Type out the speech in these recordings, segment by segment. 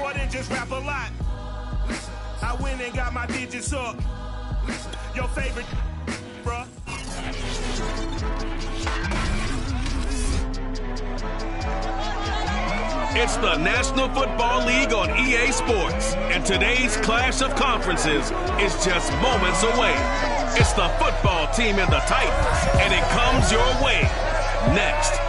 more than just rap a lot. I went and got my digits up. Your favorite, bruh. It's the National Football League on EA Sports, and today's clash of conferences is just moments away. It's the football team and the Titans, and it comes your way next.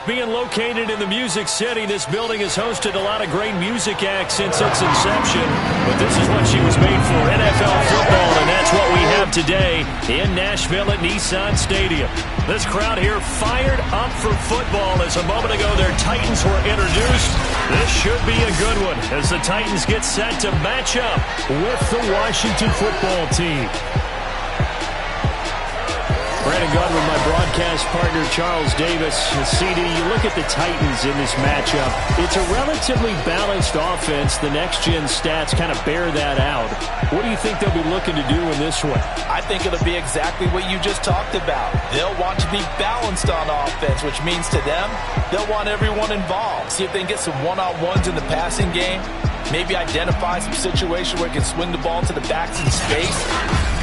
Being located in the Music City, this building has hosted a lot of great music acts since its inception. But this is what she was made for, NFL football, and that's what we have today in Nashville at Nissan Stadium. This crowd here fired up for football as a moment ago their Titans were introduced. This should be a good one as the Titans get set to match up with the Washington football team. Brandon Godwin, my broadcast partner, Charles Davis. CD, you look at the Titans in this matchup. It's a relatively balanced offense. The next-gen stats kind of bear that out. What do you think they'll be looking to do in this one? I think it'll be exactly what you just talked about. They'll want to be balanced on offense, which means to them, they'll want everyone involved. See if they can get some one-on-ones in the passing game. Maybe identify some situation where he can swing the ball to the backs in space.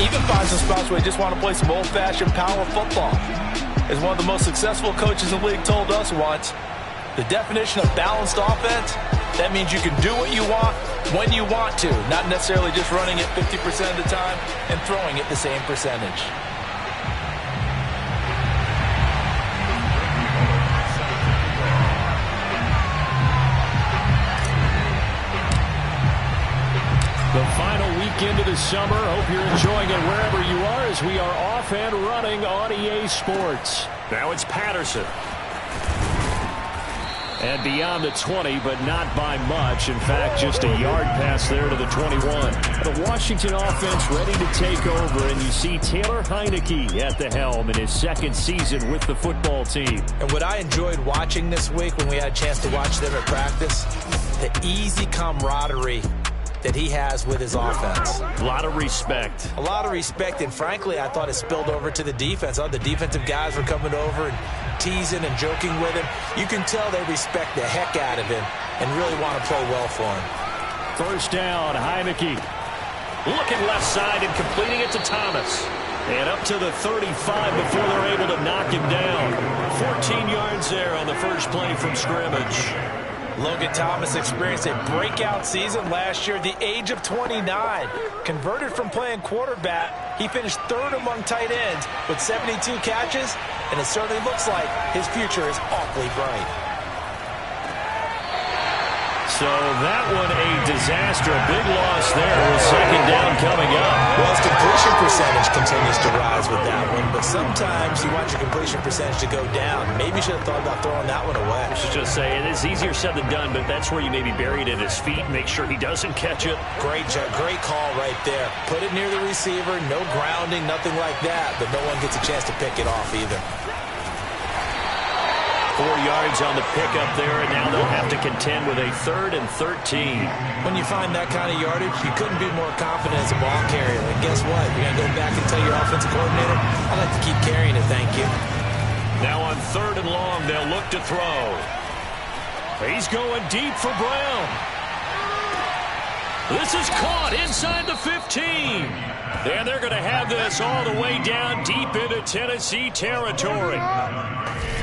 Even find some spots where they just want to play some old-fashioned power football. As one of the most successful coaches in the league told us once, the definition of balanced offense, that means you can do what you want when you want to, not necessarily just running it 50% of the time and throwing it the same percentage. The final weekend of the summer. Hope you're enjoying it wherever you are as we are off and running on EA Sports. Now it's Patterson. And beyond the 20, but not by much. In fact, just a yard pass there to the 21. The Washington offense ready to take over, and you see Taylor Heineke at the helm in his second season with the football team. And what I enjoyed watching this week when we had a chance to watch them at practice, the easy camaraderie that he has with his offense. A lot of respect. A lot of respect, and frankly, I thought it spilled over to the defense. The defensive guys were coming over and teasing and joking with him. You can tell they respect the heck out of him and really want to play well for him. First down, Heineke. Looking left side and completing it to Thomas. And up to the 35 before they're able to knock him down. 14 yards there on the first play from scrimmage. Logan Thomas experienced a breakout season last year at the age of 29. Converted from playing quarterback, he finished third among tight ends with 72 catches, and it certainly looks like his future is awfully bright. So that one a disaster. A big loss there with second down coming up. Well, his completion percentage continues to rise with that one, but sometimes you want your completion percentage to go down. Maybe you should have thought about throwing that one away. I should just say, it is easier said than done, but that's where you maybe bury it at his feet and make sure he doesn't catch it. Great call right there. Put it near the receiver, no grounding, nothing like that, but no one gets a chance to pick it off either. 4 yards on the pickup there, and now they'll have to contend with a 3rd and 13. When you find that kind of yardage, you couldn't be more confident as a ball carrier. And guess what? You're going to go back and tell your offensive coordinator, I'd like to keep carrying it, thank you. Now on 3rd and long, they'll look to throw. He's going deep for Brown. This is caught inside the 15. And they're going to have this all the way down deep into Tennessee territory.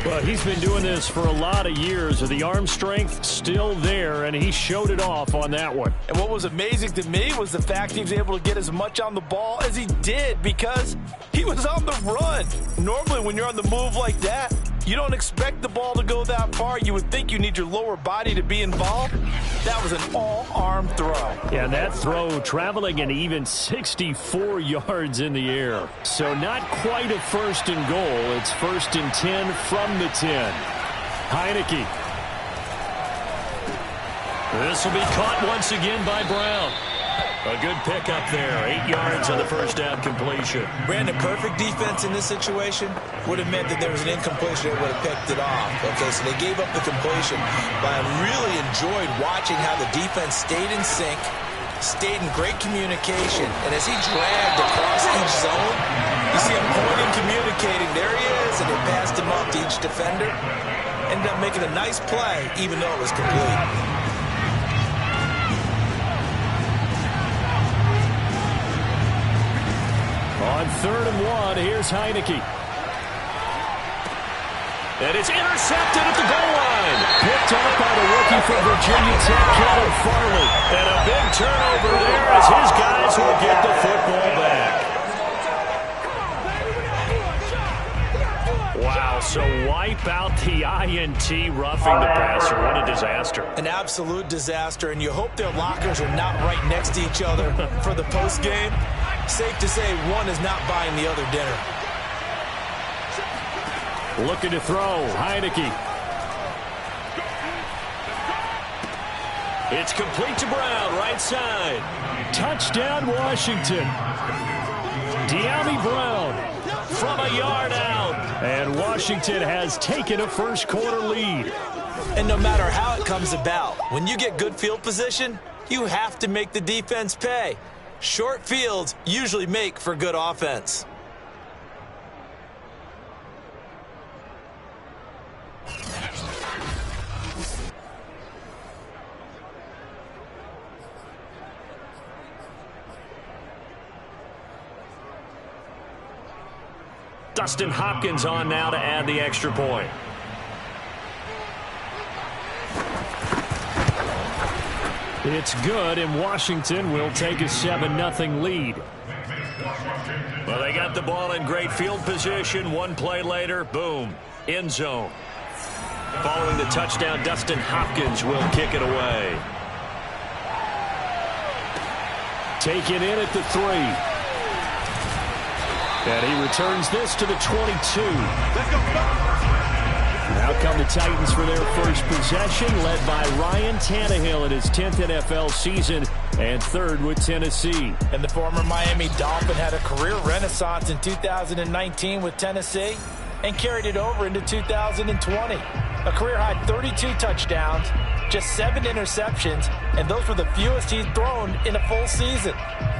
Well, he's been doing this for a lot of years. The arm strength still there, and he showed it off on that one. And what was amazing to me was the fact he was able to get as much on the ball as he did because he was on the run. Normally, when you're on the move like that, you don't expect the ball to go that far. You would think you need your lower body to be involved. That was an all-arm throw. Yeah, that throw traveling an even 64 yards in the air. So not quite a 1st and goal. It's 1st and 10 from the 10. Heineke. This will be caught once again by Brown. A good pickup there. 8 yards on the first down completion. Brandon, perfect defense in this situation would have meant that there was an incompletion that would have picked it off. Okay, so they gave up the completion. But I really enjoyed watching how the defense stayed in sync, stayed in great communication, and as he dragged across each zone, indicating there he is, and they passed him up to each defender. Ended up making a nice play, even though it was complete. On 3rd and 1, here's Heineke. And it's intercepted at the goal line. Picked up by the rookie from Virginia Tech, Caleb Farley. And a big turnover there as his guys will get the football back. Wow, so wipe out the INT roughing the passer. What a disaster. An absolute disaster, and you hope their lockers are not right next to each other for the postgame. Safe to say one is not buying the other dinner. Looking to throw, Heineke. It's complete to Brown, right side. Touchdown, Washington. De'Ami Brown from a yard out. And Washington has taken a first-quarter lead. And no matter how it comes about, when you get good field position, you have to make the defense pay. Short fields usually make for good offense. Dustin Hopkins on now to add the extra point. It's good, and Washington will take a 7-0 lead. Well, they got the ball in great field position. One play later, boom, end zone. Following the touchdown, Dustin Hopkins will kick it away. Taken in at the 3. And he returns this to the 22. Let's go. Now come the Titans for their first possession, led by Ryan Tannehill in his 10th NFL season and 3rd with Tennessee. And the former Miami Dolphin had a career renaissance in 2019 with Tennessee and carried it over into 2020. A career-high 32 touchdowns, just 7 interceptions, and those were the fewest he's thrown in a full season.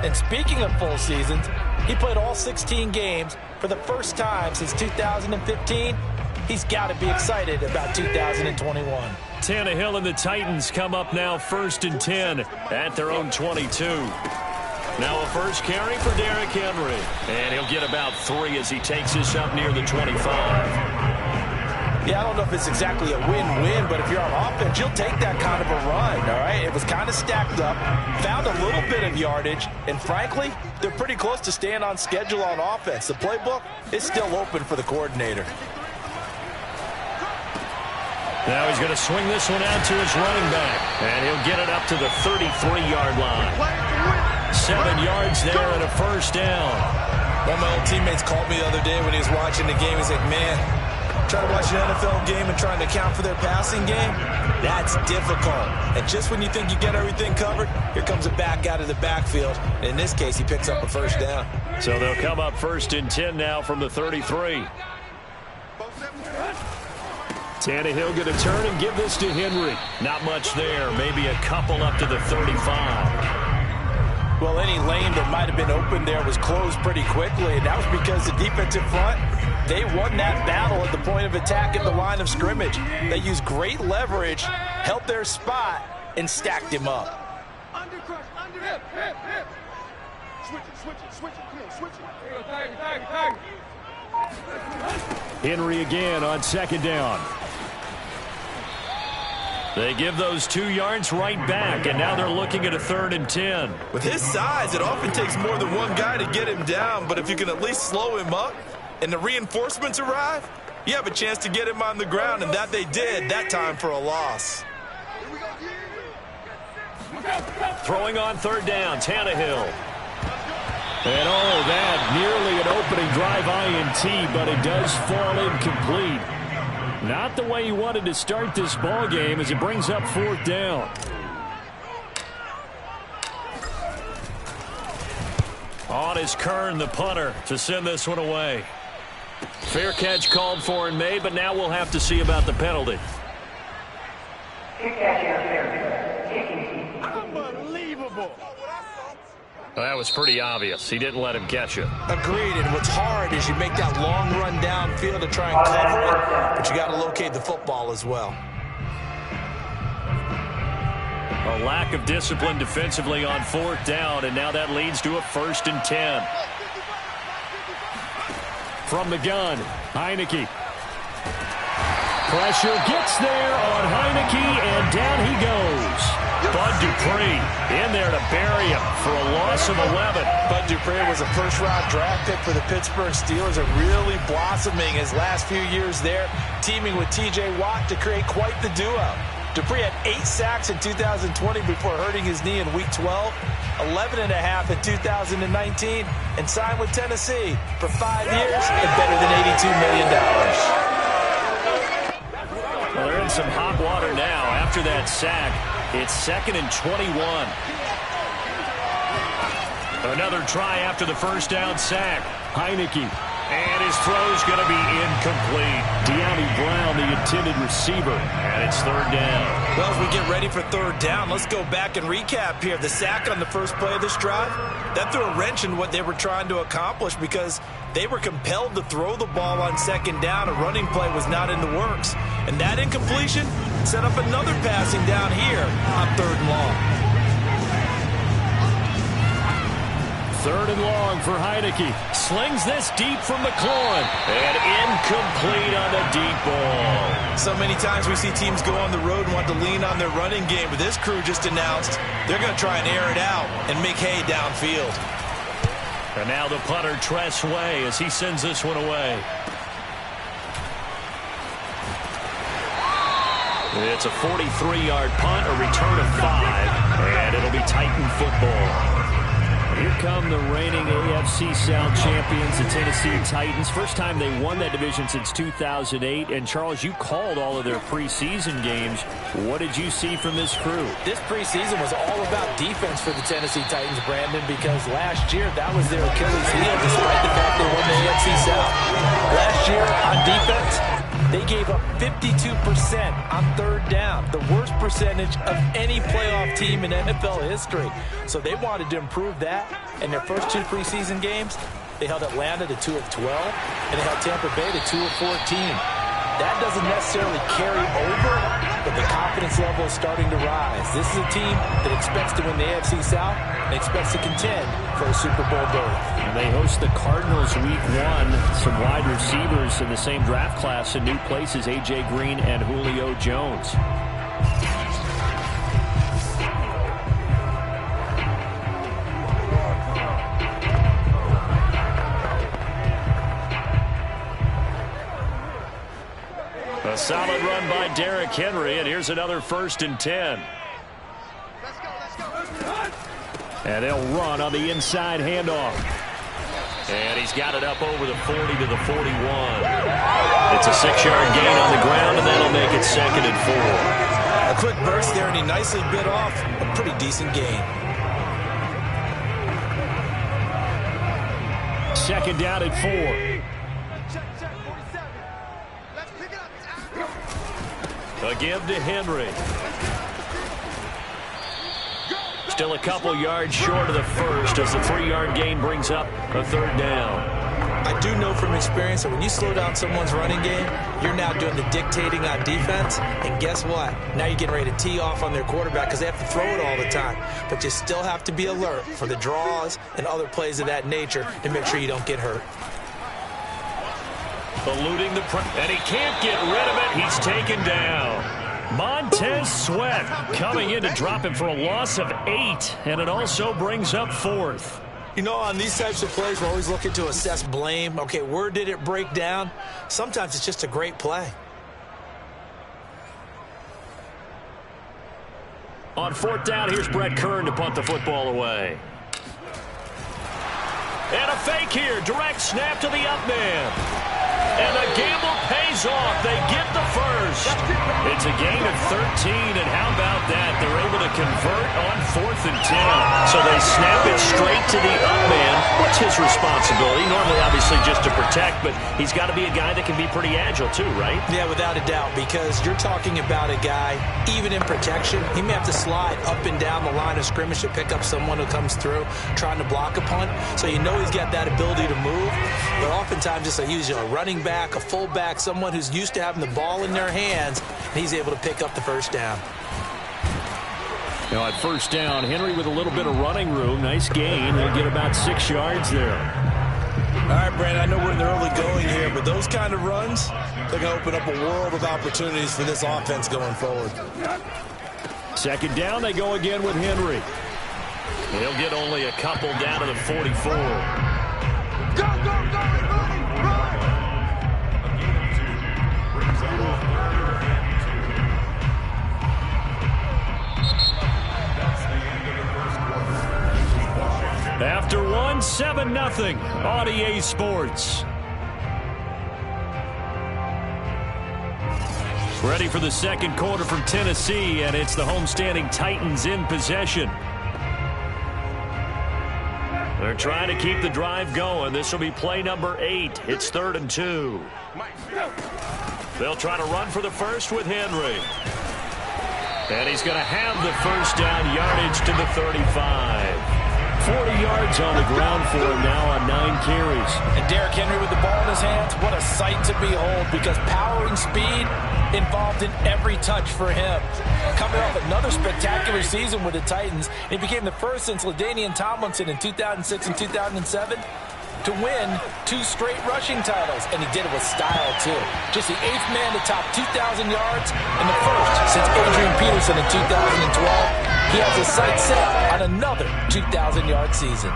And speaking of full seasons, he played all 16 games for the first time since 2015. He's got to be excited about 2021. Tannehill and the Titans come up now 1st and 10 at their own 22. Now a first carry for Derrick Henry. And he'll get about 3 as he takes this up near the 25. Yeah, I don't know if it's exactly a win-win, but if you're on offense, you'll take that kind of a run, all right? It was kind of stacked up, found a little bit of yardage, and frankly, they're pretty close to staying on schedule on offense. The playbook is still open for the coordinator. Now he's going to swing this one out to his running back, and he'll get it up to the 33-yard line. 7 yards there and a first down. One of my old teammates called me the other day when he was watching the game. He's like, man, trying to watch an NFL game and trying to account for their passing game, that's difficult. And just when you think you get everything covered, here comes a back out of the backfield. And in this case, he picks up a first down. So they'll come up 1st and 10 now from the 33. Tannehill going to turn and give this to Henry. Not much there. Maybe a couple up to the 35. Well, any lane that might have been open there was closed pretty quickly, and that was because the defensive front, they won that battle at the point of attack at the line of scrimmage. They used great leverage, held their spot, and stacked him up. Under crush, under hip. Switch it. Come on, switch it. Tag. Henry again on 2nd down. They give those 2 yards right back, and now they're looking at a 3rd and 10. With his size, it often takes more than one guy to get him down, but if you can at least slow him up and the reinforcements arrive, you have a chance to get him on the ground, and that they did, that time for a loss. Throwing on 3rd down, Tannehill. And that nearly an opening drive INT, but it does fall incomplete. Not the way he wanted to start this ball game as it brings up 4th down. On is Kern, the punter, to send this one away. Fair catch called for and made, but now we'll have to see about the penalty. Unbelievable. Well, that was pretty obvious. He didn't let him catch it. Agreed, and what's hard is you make that long run downfield to try and cover it, but you got to locate the football as well. A lack of discipline defensively on 4th down, and now that leads to a 1st and 10. From the gun, Heineke. Pressure gets there on Heineke, and down he goes. Bud Dupree in there to bury him for a loss of 11. Bud Dupree was a first-round draft pick for the Pittsburgh Steelers, and really blossoming his last few years there, teaming with T.J. Watt to create quite the duo. Dupree had 8 sacks in 2020 before hurting his knee in Week 12, 11.5 in 2019, and signed with Tennessee for 5 years and better than $82 million. Well, they're in some hot water now after that sack. It's 2nd and 21. Another try after the first down sack. Heineke. And his throw's going to be incomplete. De'Ami Brown, the intended receiver, and it's 3rd down. Well, as we get ready for 3rd down, let's go back and recap here. The sack on the first play of this drive, that threw a wrench in what they were trying to accomplish because they were compelled to throw the ball on 2nd down. A running play was not in the works. And that incompletion set up another passing down here on 3rd and long. 3rd and long for Heineke. Slings this deep from McLaurin. And incomplete on the deep ball. So many times we see teams go on the road and want to lean on their running game, but this crew just announced they're going to try and air it out and make hay downfield. And now the punter, Tress Way, as he sends this one away. It's a 43-yard punt, a return of 5, and it'll be Titan football. Here come the reigning AFC South champions, the Tennessee Titans. First time they won that division since 2008. And, Charles, you called all of their preseason games. What did you see from this crew? This preseason was all about defense for the Tennessee Titans, Brandon, because last year that was their Achilles heel, despite the fact they won the AFC South. Last year on defense, they gave up 52% on 3rd down, the worst percentage of any playoff team in NFL history. So they wanted to improve that. In their first 2 preseason games, they held Atlanta to 2 of 12, and they held Tampa Bay to 2 of 14. That doesn't necessarily carry over, but the confidence level is starting to rise. This is a team that expects to win the AFC South and expects to contend for a Super Bowl berth. And they host the Cardinals Week 1. Some wide receivers in the same draft class in new places, A.J. Green and Julio Jones. A solid run by Derrick Henry, and here's another 1st and 10. And they'll run on the inside handoff. And he's got it up over the 40 to the 41. It's a 6-yard gain on the ground, and that'll make it 2nd and 4. A quick burst there, and he nicely bit off a pretty decent gain. 2nd down at 4. A give to Henry. Still a couple yards short of the first as the 3-yard gain brings up a 3rd down. I do know from experience that when you slow down someone's running game, you're now doing the dictating on defense. And guess what? Now you're getting ready to tee off on their quarterback because they have to throw it all the time. But you still have to be alert for the draws and other plays of that nature to make sure you don't get hurt. Eluding the pressure, and he can't get rid of it. He's taken down. Montez Sweat coming in to drop him for a loss of 8, and it also brings up 4th. You know, on these types of plays, we're always looking to assess blame. Okay, where did it break down? Sometimes it's just a great play. On 4th down, here's Brett Kern to punt the football away. And a fake here. Direct snap to the up man. And the gamble pays off. They get the first. first. It's a gain of 13, and how about that? They're able to convert on 4th and 10. So they snap it straight to the up man. What's his responsibility? Normally, obviously, just to protect, but he's got to be a guy that can be pretty agile too, right? Yeah, without a doubt, because you're talking about a guy, even in protection, he may have to slide up and down the line of scrimmage to pick up someone who comes through trying to block a punt. So you know he's got that ability to move, but oftentimes it's usually a running back, a fullback, someone who's used to having the ball in their hands, and he's able to pick up the first down. Now at first down, Henry with a little bit of running room. Nice gain. He'll get about 6 yards there. All right, Brandon, I know we're in the early going here, but those kind of runs, they're going to open up a world of opportunities for this offense going forward. Second down, they go again with Henry. He'll get only a couple down to the 44. Go, go, go, everybody, run! After one, 7-0 on EA Sports. Ready for the second quarter from Tennessee, and it's the homestanding Titans in possession. They're trying to keep the drive going. This will be play number 8. It's 3rd and 2. They'll try to run for the first with Henry. And he's going to have the first down, yardage to the 35. 40 yards on the ground for him now on 9 carries. And Derrick Henry with the ball in his hands, what a sight to behold, because power and speed involved in every touch for him. Coming off another spectacular season with the Titans, he became the first since LaDainian Tomlinson in 2006 and 2007 to win 2 straight rushing titles, and he did it with style too. Just the 8th man to top 2,000 yards and the first since Adrian Peterson in 2012. He has his sights set on another 2,000-yard season.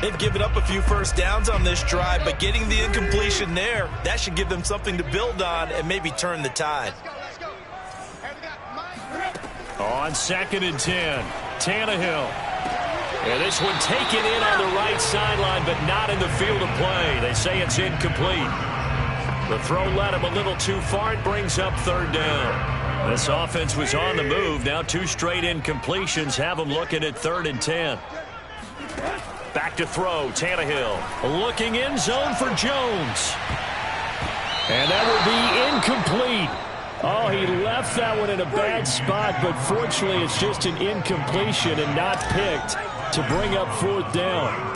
They've given up a few first downs on this drive, but getting the incompletion there, that should give them something to build on and maybe turn the tide. On 2nd and 10, Tannehill. And this one taken in on the right sideline, but not in the field of play. They say it's incomplete. The throw led him a little too far. It brings up 3rd down. This offense was on the move. Now 2 straight incompletions have them looking at 3rd and 10. Back to throw, Tannehill. Looking in zone for Jones. And that will be incomplete. Oh, he left that one in a bad spot, but fortunately it's just an incompletion and not picked to bring up 4th down.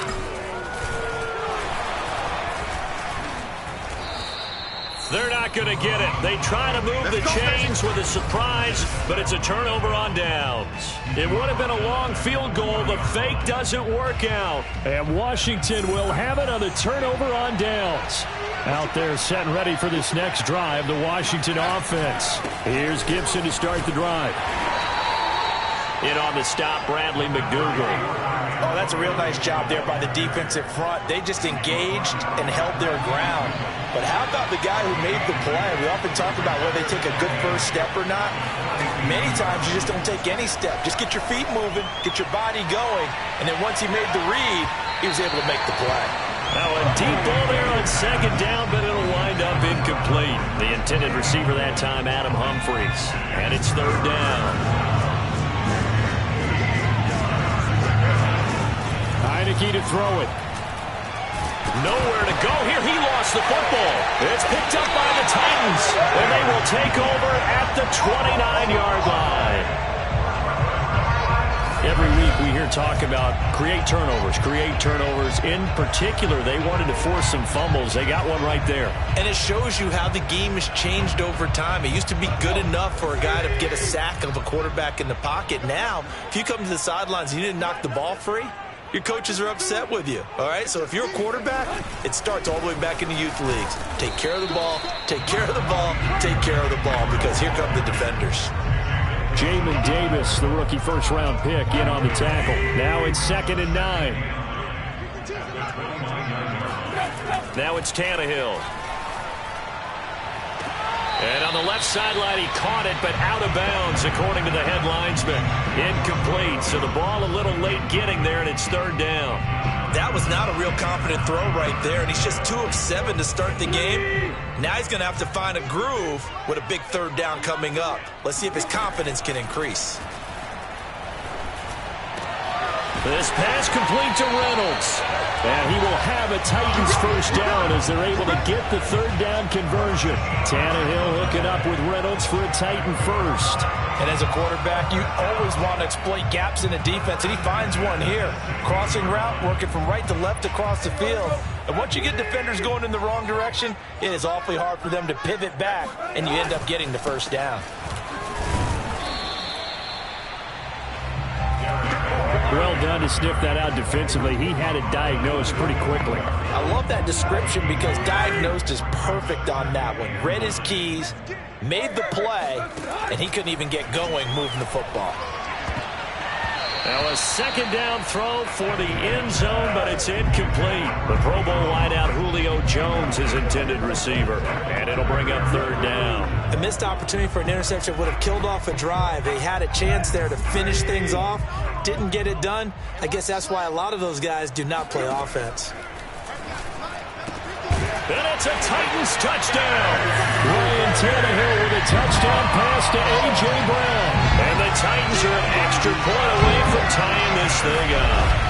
They're not going to get it. They try to move the chains with a surprise, but it's a turnover on downs. It would have been a long field goal. The fake doesn't work out. And Washington will have it on the turnover on downs. Out there set and ready for this next drive, the Washington offense. Here's Gibson to start the drive. In on the stop, Bradley McDougald. Oh, that's a real nice job there by the defensive front. They just engaged and held their ground. But how about the guy who made the play? We often talk about whether they take a good first step or not. Many times you just don't take any step. Just get your feet moving, get your body going, and then once he made the read, he was able to make the play. Now a deep ball there on 2nd down, but it'll wind up incomplete. The intended receiver that time, Adam Humphries. And it's 3rd down. Heineke to throw it. Nowhere to go here. He lost the football. It's picked up by the Titans, and they will take over at the 29-yard line. Every week we hear talk about create turnovers. In particular, they wanted to force some fumbles. They got one right there. And it shows you how the game has changed over time. It used to be good enough for a guy to get a sack of a quarterback in the pocket. Now, if you come to the sidelines and you didn't knock the ball free, your coaches are upset with you, all right? So if you're a quarterback, it starts all the way back in the youth leagues. Take care of the ball, take care of the ball, take care of the ball, because here come the defenders. Jamin Davis, the rookie first-round pick, in on the tackle. Now it's 2nd and 9. Now it's Tannehill. And on the left sideline, he caught it, but out of bounds, according to the head linesman. Incomplete, so the ball a little late getting there, and it's 3rd down. That was not a real confident throw right there, and he's just 2 of 7 to start the game. Now he's going to have to find a groove with a big third down coming up. Let's see if his confidence can increase. This pass complete to Reynolds. And he will have a Titans first down as they're able to get the third down conversion. Tannehill hooking up with Reynolds for a Titan first. And as a quarterback, you always want to exploit gaps in the defense, and he finds one here. Crossing route, working from right to left across the field. And once you get defenders going in the wrong direction, it is awfully hard for them to pivot back, and you end up getting the first down. Well done to sniff that out defensively. He had it diagnosed pretty quickly. I love that description because diagnosed is perfect on that one. Read his keys, made the play, and he couldn't even get going moving the football. Now a second down throw for the end zone, but it's incomplete. The Pro Bowl wideout Julio Jones is intended receiver, and it'll bring up third down. A missed opportunity for an interception would have killed off a drive. They had a chance there to finish things off, didn't get it done. I guess that's why a lot of those guys do not play offense. And it's a Titans touchdown. Ryan Tannehill with a touchdown pass to A.J. Brown. And the Titans are an extra point away from tying this thing up.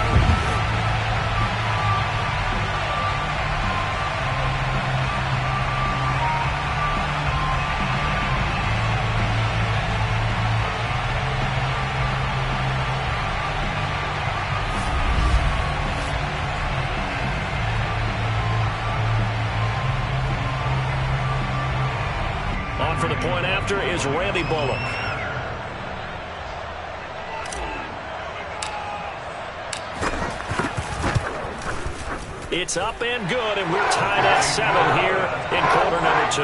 For the point after is Randy Bullock. It's up and good, and we're tied at 7 here in quarter number 2.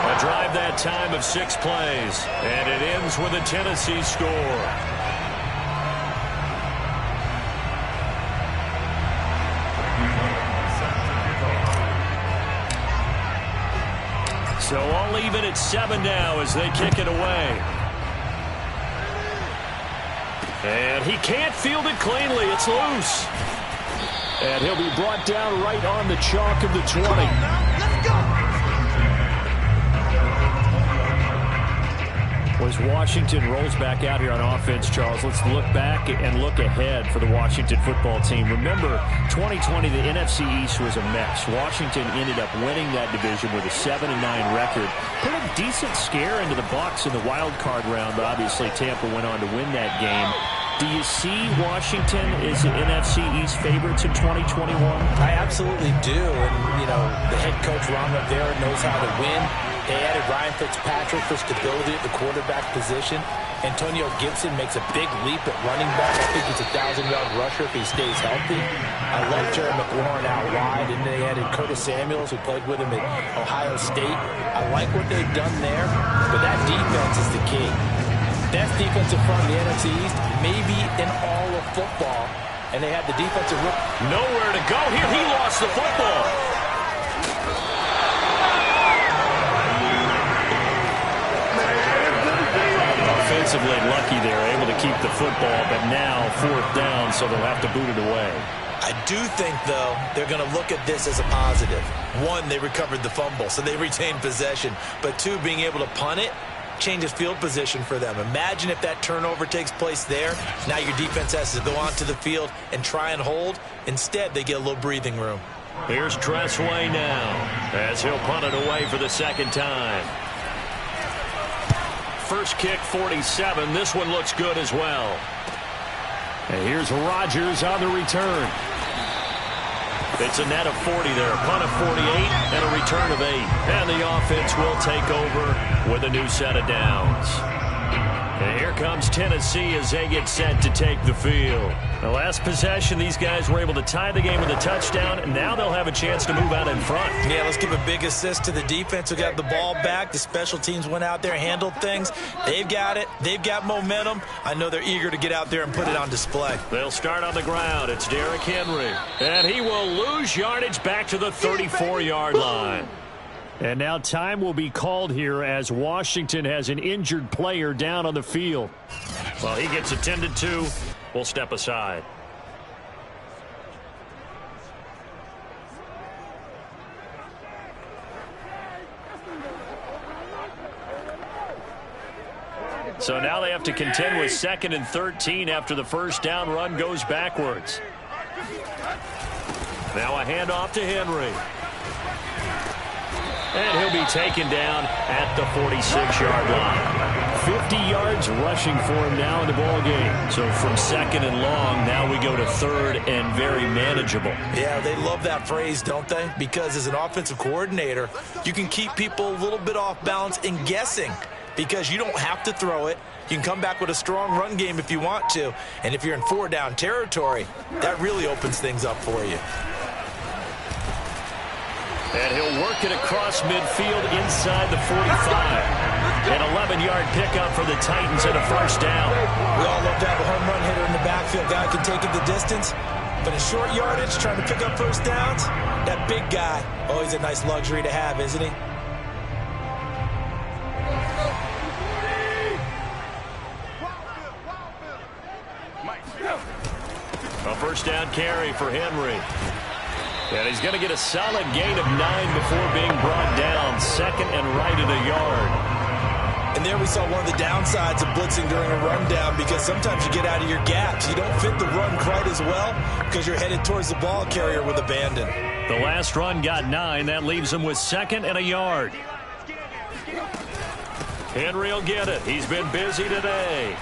A drive that time of 6 plays, and it ends with a Tennessee score. So all even at 7 now as they kick it away. And he can't field it cleanly. It's loose. And he'll be brought down right on the chalk of the 20. Let's go. As Washington rolls back out here on offense, Charles, let's look back and look ahead for the Washington football team. Remember, 2020, the NFC East was a mess. Washington ended up winning that division with a 7-9 record. Put a decent scare into the Bucs in the wild card round, but obviously Tampa went on to win that game. Do you see Washington as the NFC East favorites in 2021? I absolutely do. And, you know, the head coach, Ron Rivera, knows how to win. They added Ryan Fitzpatrick for stability at the quarterback position. Antonio Gibson makes a big leap at running back. I think he's a 1,000-yard rusher if he stays healthy. I love Jerry McLaurin out wide. And they added Curtis Samuels, who played with him at Ohio State. I like what they've done there. But that defense is the key. Best defensive front in the NFC East, maybe in all of football. And they had the defensive rook. Nowhere to go here. He lost the football. Offensively lucky they're able to keep the football, but now 4th down, so they'll have to boot it away. I do think, though, they're going to look at this as a positive. 1, they recovered the fumble, so they retained possession. But 2, being able to punt it changes field position for them. Imagine if that turnover takes place there. Now your defense has to go onto the field and try and hold. Instead, they get a little breathing room. Here's Tressway now as he'll punt it away for the 2nd time. First kick, 47. This one looks good as well. And here's Rodgers on the return. It's a net of 40 there. Punt of 48 and a return of 8. And the offense will take over with a new set of downs. And here comes Tennessee as they get set to take the field. The last possession, these guys were able to tie the game with a touchdown, and now they'll have a chance to move out in front. Yeah, let's give a big assist to the defense who got the ball back. The special teams went out there, handled things. They've got it. They've got momentum. I know they're eager to get out there and put it on display. They'll start on the ground. It's Derrick Henry. And he will lose yardage back to the 34-yard line. And now time will be called here as Washington has an injured player down on the field. Well, he gets attended to. We'll step aside. So now they have to contend with 2nd and 13 after the first down run goes backwards. Now a handoff to Henry. And he'll be taken down at the 46-yard line. 50 yards rushing for him now in the ball game. So from 2nd and long, now we go to 3rd and very manageable. Yeah, they love that phrase, don't they? Because as an offensive coordinator, you can keep people a little bit off balance and guessing because you don't have to throw it. You can come back with a strong run game if you want to. And if you're in 4-down territory, that really opens things up for you. And he'll work it across midfield inside the 45. An 11-yard pickup for the Titans and a first down. We all love to have a home run hitter in the backfield. Guy can take it the distance. But in short yardage, trying to pick up first downs, that big guy, always a nice luxury to have, isn't he? A first down carry for Henry. And he's going to get a solid gain of 9 before being brought down. 2nd and right at a yard. And there we saw one of the downsides of blitzing during a rundown because sometimes you get out of your gaps. You don't fit the run quite as well because you're headed towards the ball carrier with abandon. The last run got 9. That leaves him with 2nd and a yard. Henry will get it. He's been busy today.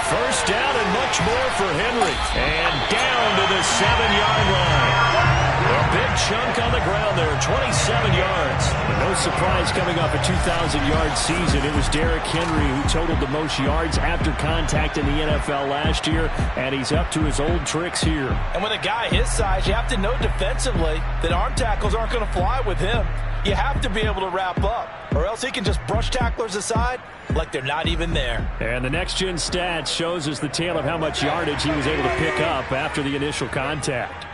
First down and much more for Henry. And down to the 7-yard line. A big chunk on the ground there, 27 yards. And no surprise coming off a 2,000-yard season. It was Derrick Henry who totaled the most yards after contact in the NFL last year, and he's up to his old tricks here. And with a guy his size, you have to know defensively that arm tackles aren't going to fly with him. You have to be able to wrap up, or else he can just brush tacklers aside like they're not even there. And the next-gen stats shows us the tale of how much yardage he was able to pick up after the initial contact.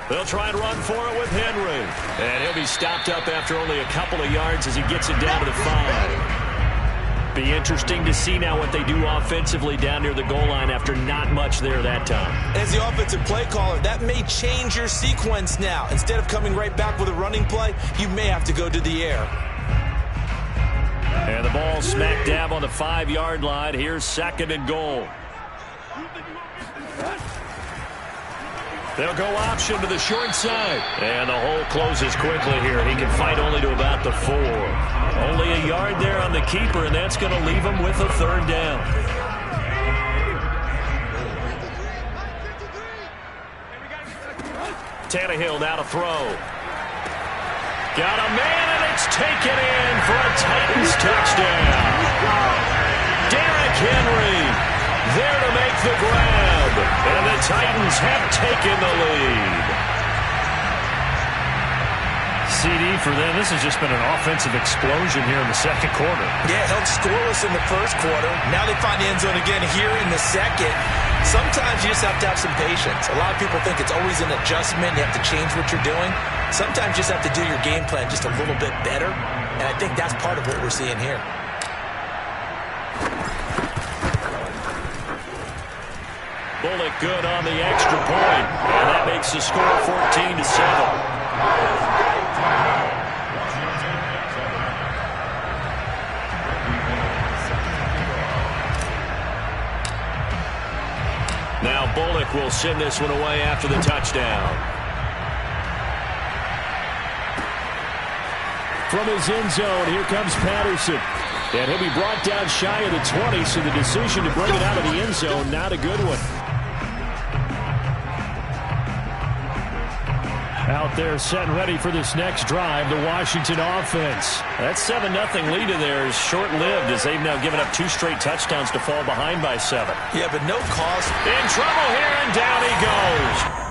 They'll try and run for it with Henry. And he'll be stopped up after only a couple of yards as he gets it down to the 5. Be interesting to see now what they do offensively down near the goal line after not much there that time. As the offensive play caller, that may change your sequence now. Instead of coming right back with a running play, you may have to go to the air. And the ball smack dab on the 5-yard line. Here's 2nd and goal. They'll go option to the short side. And the hole closes quickly here. He can fight only to about the 4. Only a yard there on the keeper, and that's going to leave him with a 3rd down. Tannehill now to throw. Got a man, and it's taken in for a Titans touchdown. Derrick Henry there to make the grab, and the Titans have taken the lead. CD for them. This has just been an offensive explosion here in the 2nd quarter. Yeah, held scoreless in the 1st quarter. Now they find the end zone again here in the 2nd. Sometimes you just have to have some patience. A lot of people think it's always an adjustment. You have to change what you're doing. Sometimes you just have to do your game plan just a little bit better, and I think that's part of what we're seeing here. Bullock good on the extra point, and that makes the score 14-7. Now Bullock will send this one away after the touchdown. From his end zone, here comes Patterson. And he'll be brought down shy of the 20, so the decision to bring it out of the end zone, not a good one. Out there set and ready for this next drive, the Washington offense. That 7-0 lead of theirs is short-lived as they've now given up 2 straight touchdowns to fall behind by 7. Yeah, but no cause. In trouble here, and down he goes.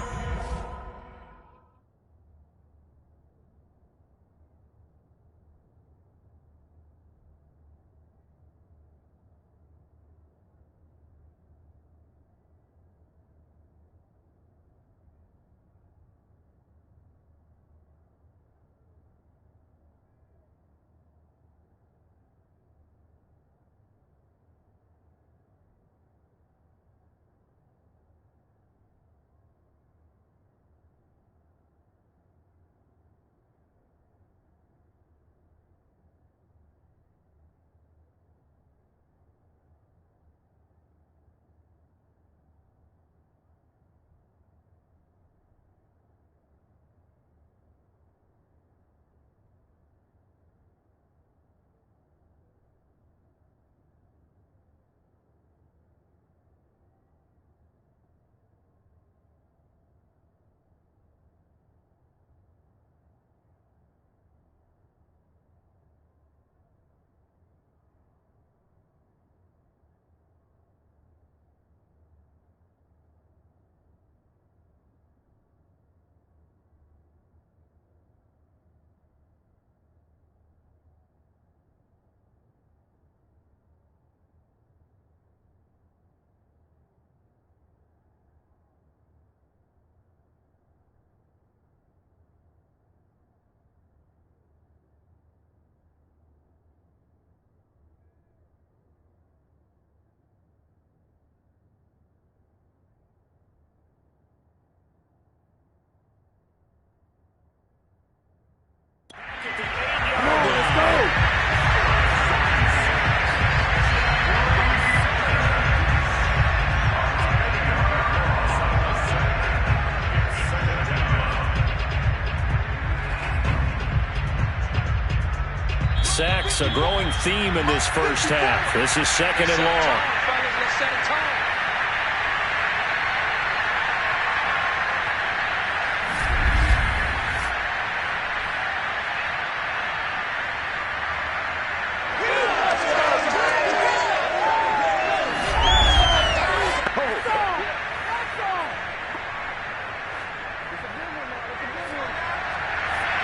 It's a growing theme in this first half. This is 2nd and long.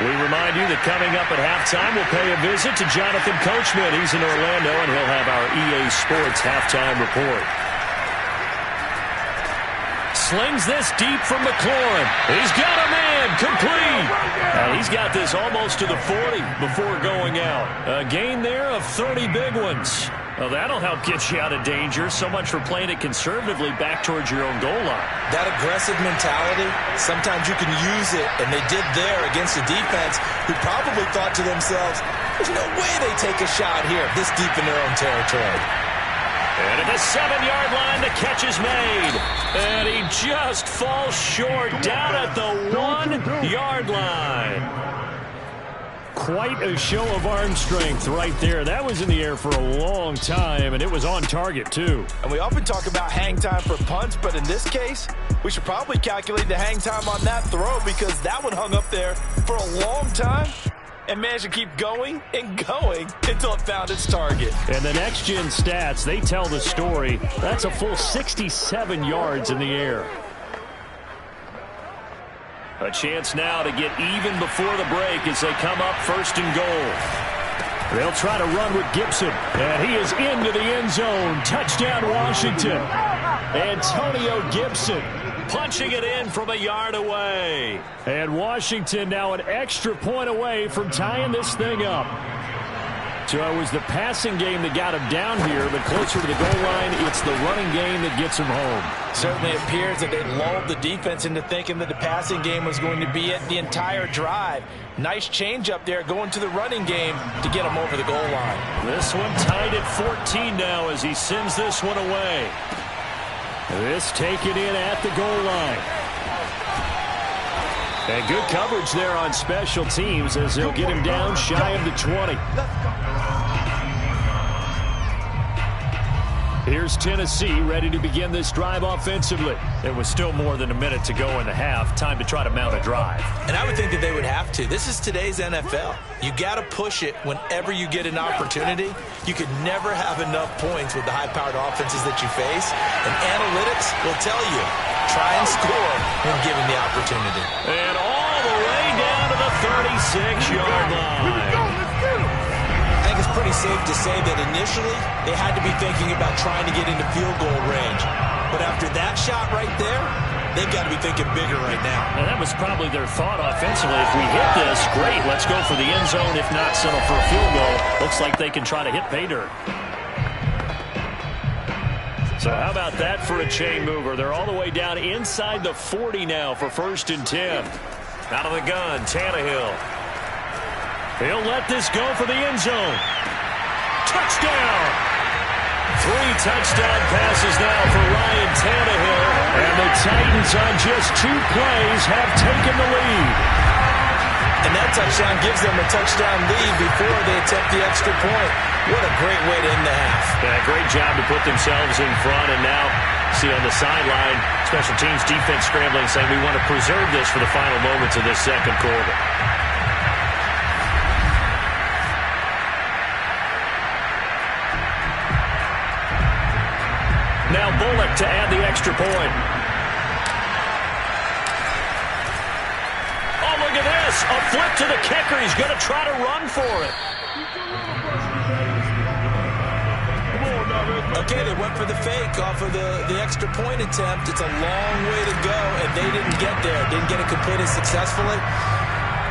We remind you that coming up at halftime, we'll pay a visit to Jonathan Coachman. He's in Orlando, and he'll have our EA Sports halftime report. Slings this deep from McLaurin. He's got a man, complete. And he's got this almost to the 40 before going out. A gain there of 30 big ones. Well, that'll help get you out of danger. So much for playing it conservatively back towards your own goal line. That aggressive mentality, sometimes you can use it, and they did there against a defense who probably thought to themselves, there's no way they take a shot here this deep in their own territory. And at the 7-yard line, the catch is made. And he just falls short down at the 1-yard line. Quite a show of arm strength right there. That was in the air for a long time, and it was on target, too. And we often talk about hang time for punts, but in this case, we should probably calculate the hang time on that throw because that one hung up there for a long time and managed to keep going and going until it found its target. And the next-gen stats, they tell the story. That's a full 67 yards in the air. A chance now to get even before the break as they come up 1st and goal. They'll try to run with Gibson, and he is into the end zone. Touchdown, Washington. Antonio Gibson punching it in from a yard away. And Washington now an extra point away from tying this thing up. So it was the passing game that got him down here, but closer to the goal line, it's the running game that gets him home. Certainly appears that they lulled the defense into thinking that the passing game was going to be it the entire drive. Nice change up there going to the running game to get him over the goal line. This one tied at 14 now as he sends this one away. This taken in at the goal line. And good coverage there on special teams as they'll get him down shy of the 20. Here's Tennessee ready to begin this drive offensively. There was still more than a minute to go in the half. Time to try to mount a drive. And I would think that they would have to. This is today's NFL. You got to push it whenever you get an opportunity. You could never have enough points with the high-powered offenses that you face. And analytics will tell you, try and score when given the opportunity. And all the way down to the 36-yard line. I think it's pretty safe to say that initially they had to be thinking about trying to get into field goal range. But after that shot right there, they've got to be thinking bigger right now. And that was probably their thought offensively. If we hit this, great, let's go for the end zone. If not, settle for a field goal. Looks like they can try to hit pay dirt. So how about that for a chain mover? They're all the way down inside the 40 now for 1st and 10. Out of the gun, Tannehill. He'll let this go for the end zone. Touchdown! 3 touchdown passes now for Ryan Tannehill. And the Titans on just 2 plays have taken the lead. And that touchdown gives them a touchdown lead before they attempt the extra point. What a great way to end the half. Yeah, great job to put themselves in front. And now, see on the sideline, special teams defense scrambling, saying we want to preserve this for the final moments of this second quarter. Now Bullock to add the extra point. Oh, look at this. A flip to the kicker. He's going to try to run for it. Okay, they went for the fake off of the extra point attempt. It's a long way to go, and they didn't get there. Didn't get it completed successfully.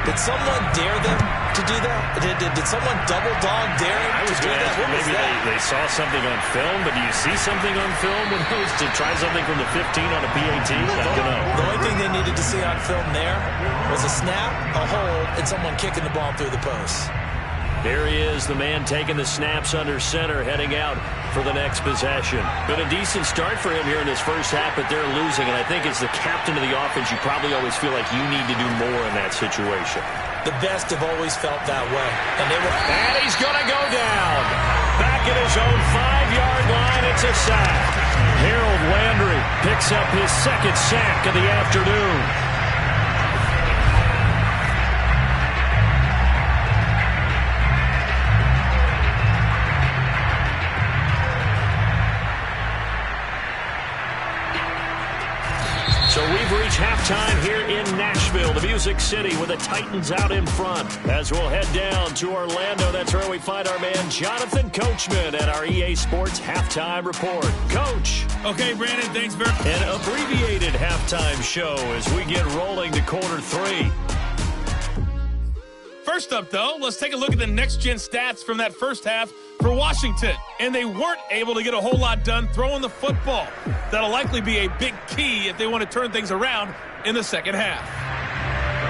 Did someone dare them to do that? Did someone double dog dare him to do that? What was maybe that? they saw something on film, but do you see something on film when it was to try something from the 15 on a PAT? I don't know. The only thing they needed to see on film there was a snap, a hold, and someone kicking the ball through the post. There he is, the man taking the snaps under center, heading out for the next possession. Been a decent start for him here in this first half, but they're losing. And I think as the captain of the offense, you probably always feel like you need to do more in that situation. The best have always felt that way. And he's going to go down. Back at his own 5-yard line, it's a sack. Harold Landry picks up his second sack of the afternoon. So we've reached halftime here in Nashville, the Music City, with the Titans out in front. As we'll head down to Orlando, that's where we find our man Jonathan Coachman at our EA Sports Halftime Report. Coach. Okay, Brandon, thanks very much. An abbreviated halftime show as we get rolling to quarter 3. First up, though, let's take a look at the next-gen stats from that first half for Washington. And they weren't able to get a whole lot done throwing the football. That'll likely be a big key if they want to turn things around in the second half.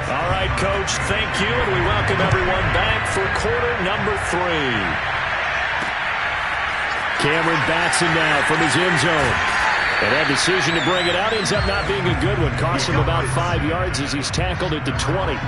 All right, Coach, thank you. And we welcome everyone back for quarter number 3. Cameron Batson now from his end zone. And that decision to bring it out ends up not being a good one. Costs him about 5 yards as he's tackled at the 20.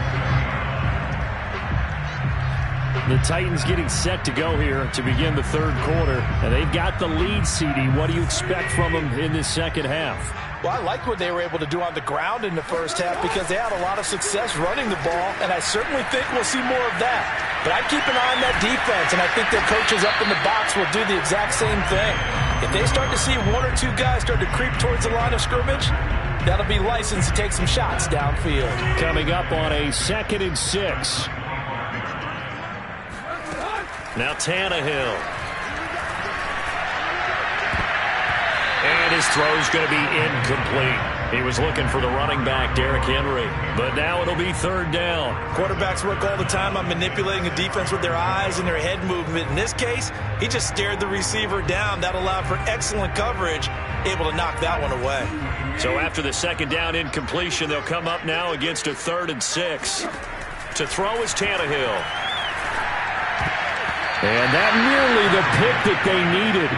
The Titans getting set to go here to begin the third quarter. And they've got the lead, CD. What do you expect from them in this second half? Well, I like what they were able to do on the ground in the first half because they had a lot of success running the ball, and I certainly think we'll see more of that. But I'd keep an eye on that defense, and I think their coaches up in the box will do the exact same thing. If they start to see 1 or 2 guys start to creep towards the line of scrimmage, that'll be license to take some shots downfield. Coming up on a 2nd and 6. Now Tannehill. And his throw's going to be incomplete. He was looking for the running back, Derrick Henry. But now it'll be third down. Quarterbacks work all the time on manipulating a defense with their eyes and their head movement. In this case, he just stared the receiver down. That allowed for excellent coverage, able to knock that one away. So after the second down incompletion, they'll come up now against a 3rd and 6. To throw is Tannehill. And that nearly the pick that they needed.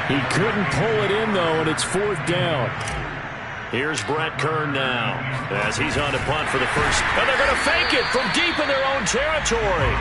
He couldn't pull it in, though, and it's 4th down. Here's Brett Kern now as he's on to punt for the first. And they're going to fake it from deep in their own territory.